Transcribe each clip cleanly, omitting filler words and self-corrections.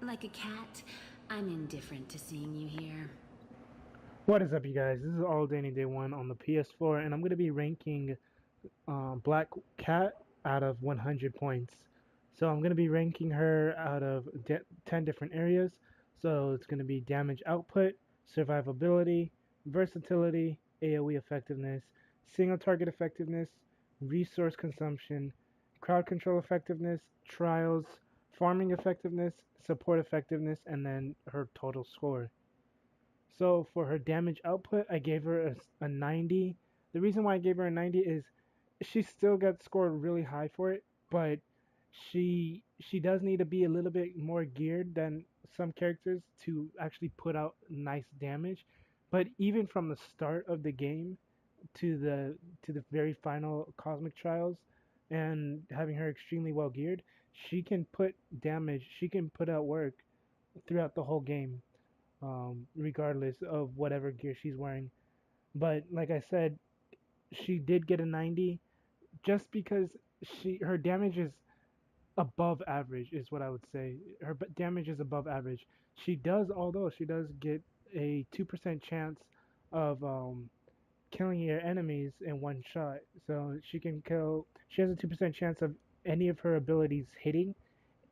like a cat, I'm indifferent to seeing you here. What is up, you guys? This is All Danny Day 1 on the PS4, and I'm going to be ranking Black Cat out of 100 points. So I'm going to be ranking her out of 10 different areas. So it's going to be damage output, survivability, versatility, AOE effectiveness, single target effectiveness, resource consumption, crowd control effectiveness, trials, farming effectiveness, support effectiveness, and then her total score. So for her damage output, I gave her a 90. The reason why I gave her a 90 is she still got scored really high for it, but she does need to be a little bit more geared than some characters to actually put out nice damage. But even from the start of the game to the very final cosmic trials and having her extremely well geared, she can put damage, she can put out work throughout the whole game, regardless of whatever gear she's wearing. But like I said, she did get a 90 just because her damage is above average, is what I would say. Her damage is above average. Although she does get a 2% chance of killing your enemies in one shot. So she has a 2% chance of any of her abilities hitting,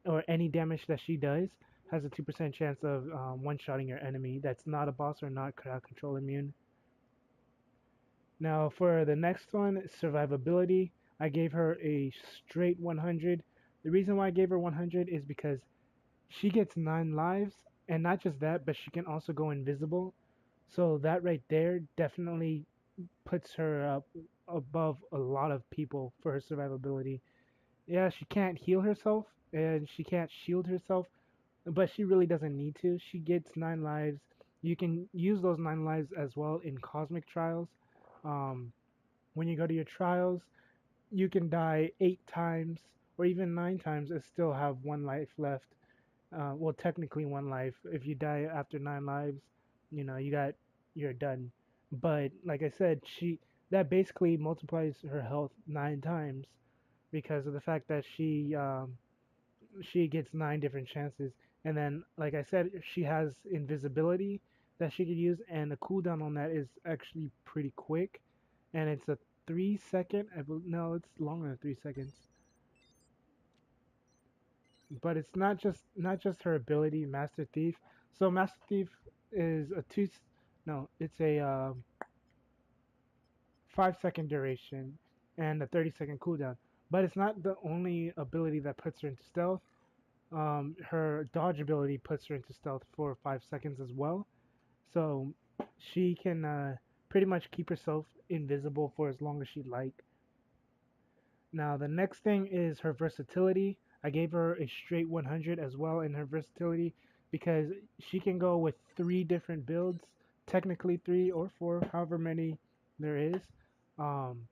or any damage that she does has a 2% chance of one-shotting your enemy that's not a boss or not crowd control immune. Now for the next one, survivability, I gave her a straight 100. The reason why I gave her 100 is because she gets 9 lives, and not just that, but she can also go invisible. So that right there definitely puts her up above a lot of people for her survivability. Yeah, she can't heal herself and she can't shield herself, but she really doesn't need to. She gets 9 lives. You can use those 9 lives as well in cosmic trials. Um, when you go to your trials, you can die 8 times or even 9 times and still have 1 life left. Well, technically 1 life. If you die after 9 lives, you're done. But like I said, she that basically multiplies her health 9 times because of the fact that she gets 9 different chances. And then, like I said, she has invisibility that she could use, and the cooldown on that is actually pretty quick. And it's a 3 second. No, it's longer than 3 seconds. But it's not just her ability, Master Thief. So Master Thief is a two. No, it's a 5 second duration and a 30-second cooldown. But it's not the only ability that puts her into stealth. Her dodge ability puts her into stealth for 5 seconds as well. So she can pretty much keep herself invisible for as long as she'd like. Now the next thing is her versatility. I gave her a straight 100 as well in her versatility because she can go with 3 different builds, technically 3 or 4, however many there is. Um,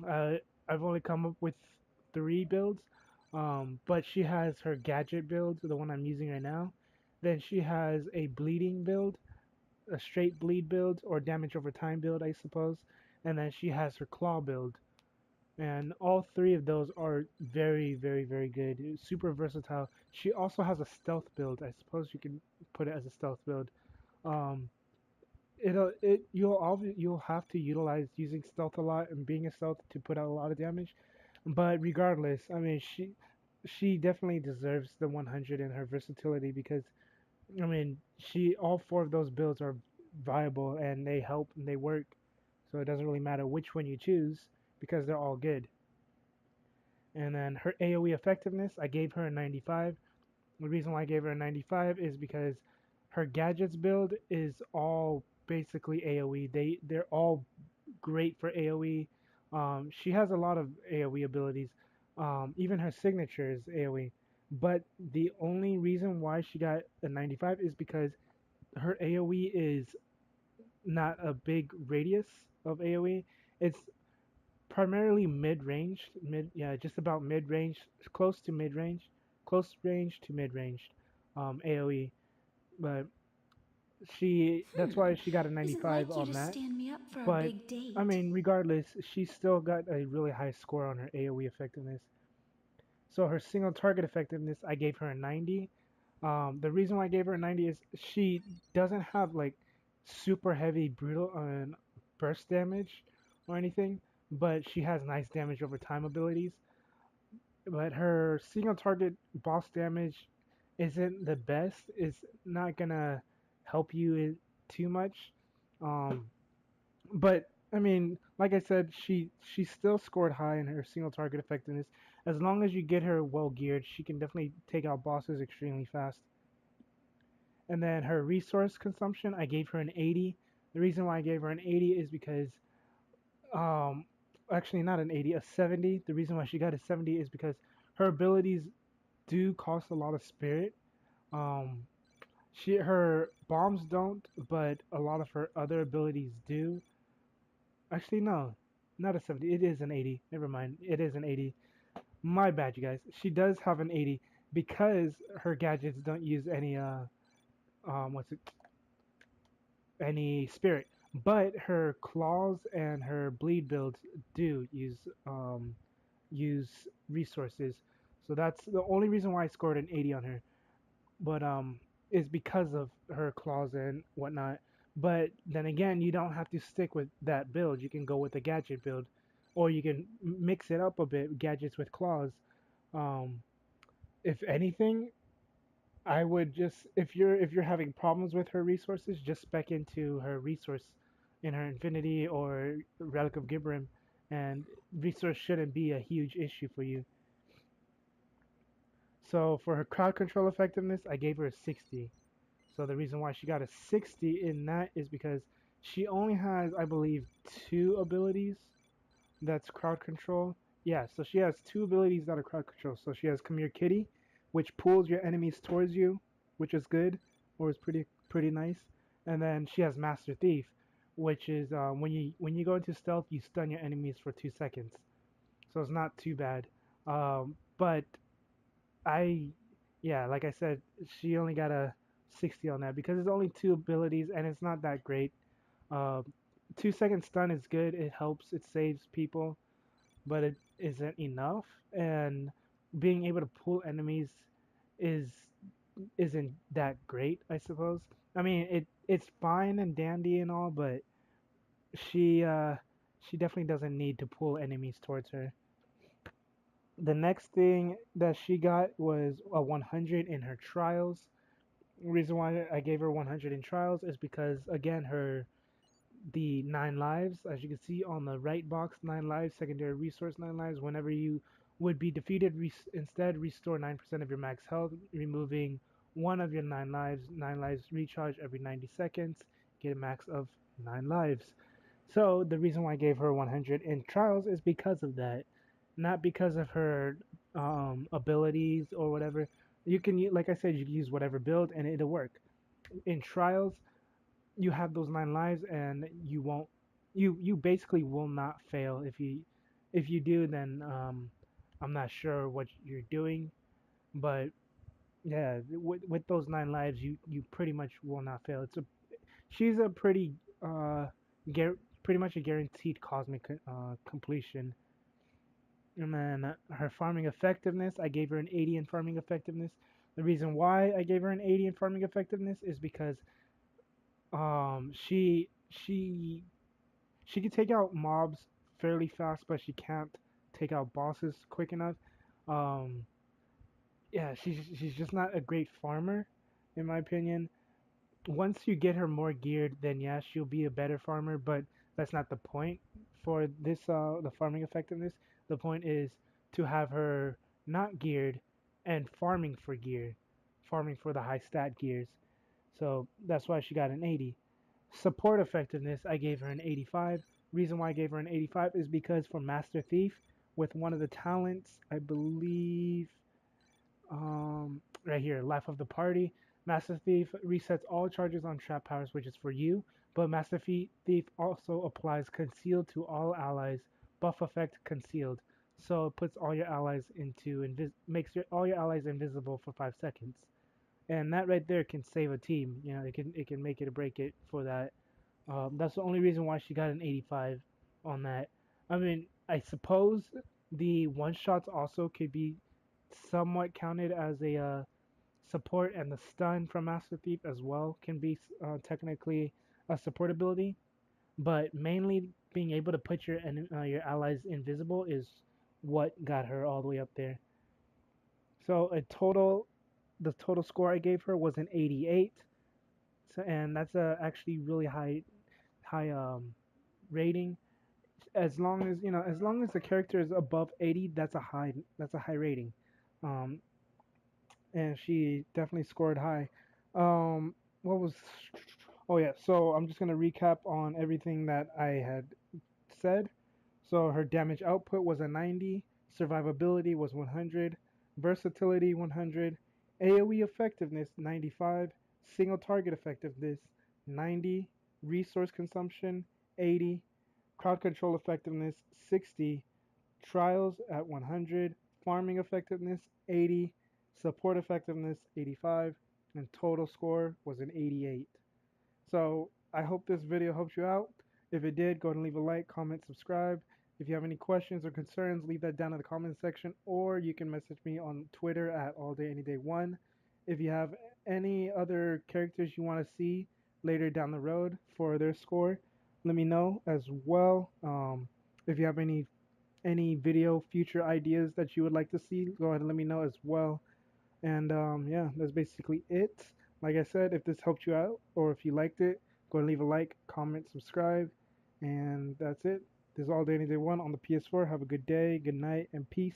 I've only come up with 3 builds, but she has her gadget build, the one I'm using right now. Then she has a bleeding build, a straight bleed build, or damage over time build, I suppose. And then she has her claw build. And all 3 of those are very, very, very good. Super versatile. She also has a stealth build. I suppose you can put it as a stealth build. Um, you'll have to utilize using stealth a lot and being a stealth to put out a lot of damage. But regardless, I mean she definitely deserves the 100 in her versatility because I mean she all 4 of those builds are viable and they help and they work. So it doesn't really matter which one you choose because they're all good. And then her AOE effectiveness, I gave her a 95. The reason why I gave her a 95 is because her gadgets build is all basically AOE. They're all great for AOE. She has a lot of AOE abilities. Even her signature is AOE. But the only reason why she got a 95 is because her AOE is not a big radius of AOE. It's primarily mid-range, yeah, just about mid-range, close range to mid-range, AOE. But that's why she got a Isn't 95 like you on to that. stand me up for a But big I date. mean, regardless, she still got a really high score on her AOE effectiveness. So her single target effectiveness, I gave her a 90. The reason why I gave her a 90 is she doesn't have like super heavy brutal and burst damage or anything, but she has nice damage over time abilities. But her single target boss damage isn't the best. It's not gonna help you too much. Um, but I mean, like I said, she still scored high in her single target effectiveness. As long as you get her well geared, she can definitely take out bosses extremely fast. And then her resource consumption, I gave her an 80. The reason why I gave her an 80 is because, um, actually not an 80, a 70. The reason why she got a 70 is because her abilities do cost a lot of spirit. Um, her bombs don't, but a lot of her other abilities do. Actually, no, not a 70. It is an 80. Never mind. It is an 80. My bad, you guys. She does have an 80 because her gadgets don't use any what's it any spirit, but her claws and her bleed builds do use resources. So that's the only reason why I scored an 80 on her. But is because of her claws and whatnot. But then again, you don't have to stick with that build. You can go with the gadget build, or you can mix it up a bit, gadgets with claws. Um, if anything, I would just if you're having problems with her resources, just spec into her resource in her Infinity or Relic of Gibrim, and resource shouldn't be a huge issue for you. So for her crowd control effectiveness, I gave her a 60. So the reason why she got a 60 in that is because she only has, I believe, two abilities. That's crowd control. Yeah, so she has two abilities that are crowd control. So she has Come Here Kitty, which pulls your enemies towards you, which is good, or is pretty nice. And then she has Master Thief, which is when you go into stealth, you stun your enemies for 2 seconds. So it's not too bad. But I, yeah, like I said, she only got a 60 on that because it's only two abilities and it's not that great. Um, 2 second stun is good. It helps. It saves people, but it isn't enough. And being able to pull enemies is isn't that great, I suppose. I mean, it's fine and dandy and all, but she uh she definitely doesn't need to pull enemies towards her. The next thing that she got was a 100 in her trials. The reason why I gave her 100 in trials is because again the 9 lives, as you can see on the right box, 9 lives, secondary resource 9 lives. Whenever you would be defeated, instead restore 9% of your max health, removing one of your 9 lives. 9 lives recharge every 90 seconds. Get a max of 9 lives. So the reason why I gave her 100 in trials is because of that, not because of her abilities or whatever. You can, like I said, you can use whatever build and it'll work. In trials, you have those 9 lives and you won't you basically will not fail. If you do, then I'm not sure what you're doing, but yeah, with those 9 lives you pretty much will not fail. She's a uh pretty much a guaranteed cosmic completion. And then her farming effectiveness, I gave her an 80 in farming effectiveness. The reason why I gave her an 80 in farming effectiveness is because she can take out mobs fairly fast, but she can't take out bosses quick enough. Um, yeah, she's just not a great farmer, in my opinion. Once you get her more geared, then yeah, she'll be a better farmer. But that's not the point for this the farming effectiveness. The point is to have her not geared and farming for gear, farming for the high stat gears. So that's why she got an 80. Support effectiveness, I gave her an 85. Reason why I gave her an 85 is because for Master Thief, with one of the talents, I believe, right here, Life of the Party, Master Thief resets all charges on trap powers, which is for you, but Master Thief also applies Concealed to all allies, buff effect Concealed. So it puts all your allies makes all your allies invisible for 5 seconds, and that right there can save a team. You know, it can make it or break it for that. That's the only reason why she got an 85 on that. I mean, I suppose the one shots also could be somewhat counted as a support and the stun from Master Thief as well can be technically a support ability, but mainly being able to put your allies invisible is what got her all the way up there. So the total score I gave her was an 88. So, and that's a actually really high rating. As long as as long as the character is above 80, that's a high rating. Um, and she definitely scored high. What was? Oh yeah. So I'm just gonna recap on everything that I had said. So her damage output was a 90, survivability was 100, versatility 100, AOE effectiveness 95, single target effectiveness 90, resource consumption 80, crowd control effectiveness 60, trials at 100, farming effectiveness 80, support effectiveness 85, and total score was an 88. So I hope this video helps you out. If it did, go ahead and leave a like, comment, subscribe. If you have any questions or concerns, leave that down in the comment section, or you can message me on Twitter at alldayanyday1. If you have any other characters you want to see later down the road for their score, let me know as well. If you have any video future ideas that you would like to see, go ahead and let me know as well. And yeah, that's basically it. Like I said, if this helped you out or if you liked it, go and leave a like, comment, subscribe, and that's it. This is All Day Any Day 1 on the PS4. Have a good day, good night, and peace.